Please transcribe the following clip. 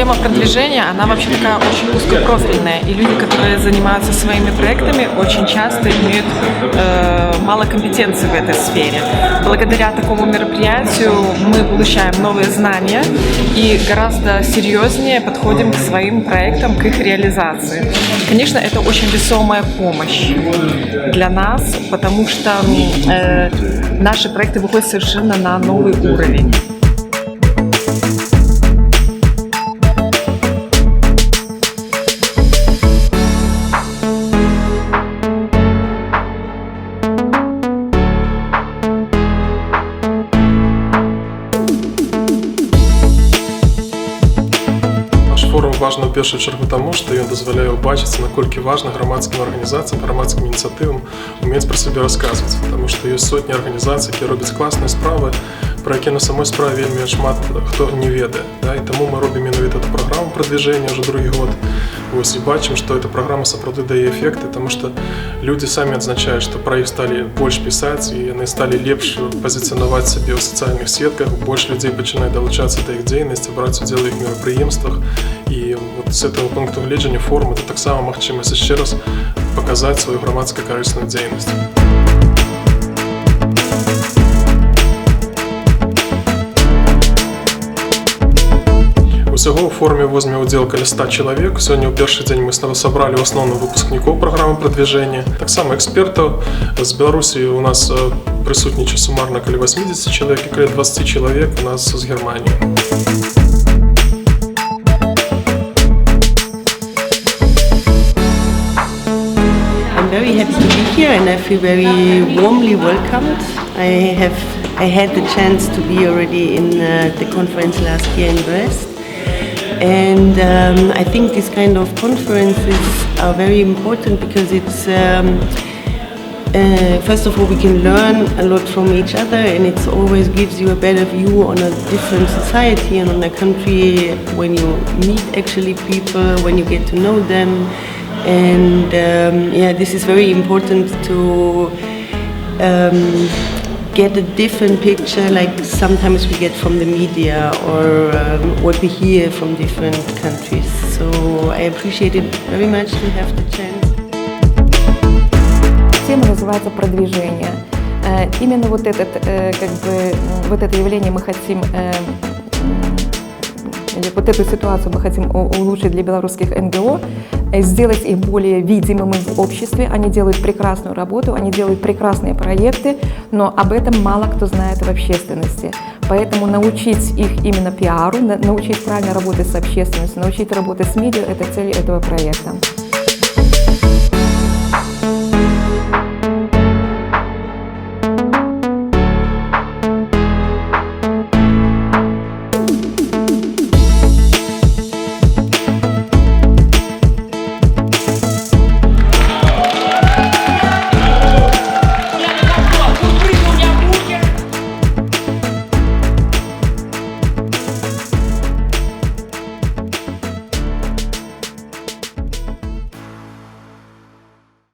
тема продвижения, она вообще такая очень узкопрофильная, и люди, которые занимаются своими проектами, очень часто имеют мало компетенций в этой сфере. Благодаря такому мероприятию мы получаем новые знания и гораздо серьезнее подходим к своим проектам, к их реализации. Конечно, это очень весомая помощь для нас, потому что наши проекты выходят совершенно на новый уровень. Форум важны ў першую чаргу таму, што ён дазваляе ўбачыць, наколькі важна грамадскім арганізацыям, грамадскім ініцыятывам умець пра сябе расказваць, таму што ёсць сотні арганізацый, якія робяць класныя справы, пра якія на самой справе вельмі шмат хто не ведае. І таму мы робім менавіта эту праграму прадвіжэння ўжо другі год. І бачым, што эта праграма сапраўды дае эфекты, таму што людзі самі адзначаюць, што пра іх сталі больш пісаць, і яны сталі лепш пазіцыянаваць сябе ў сацыяльных сетках, больш людзей пачынае далучацца да іх дзейнасці, браць удзел у іх мерапрыемствах. І вот з этого пункту гледжання форум это таксама магчымасць яшчэ раз паказаць сваю грамадскую карысную дзейнасць. Усяго ў форуме возьме ўдзел каля 100 чалавек. Сёння ў першы дзень мы сабралі ў асноўным выпускнікоў праграмы прадвіжэння. Таксама экспертаў. З Беларусі у нас прысутнічае сумарна каля 80 чалавек і каля 20 чалавек у нас з Германіі. I'm very happy to be here and I feel very warmly welcomed. I had the chance to be already in the conference last year in Brest. And I think these kind of conferences are very important because it's, first of all, we can learn a lot from each other and it always gives you a better view on a different society and on a country when you meet actually people, when you get to know them. And this is very important to get a different picture, like sometimes we get from the media or what we hear from different countries. So I appreciate it very much to have the chance. Тема называется «Продвижение». Именно вот это явление мы хотим, вот эту ситуацию мы хотим улучшить для белорусских НГО, сделать их более видимыми в обществе. Они делают прекрасную работу, они делают прекрасные проекты, но об этом мало кто знает в общественности. Поэтому научить их именно пиару, научить правильно работать с общественностью, научить работать с медиа – это цель этого проекта.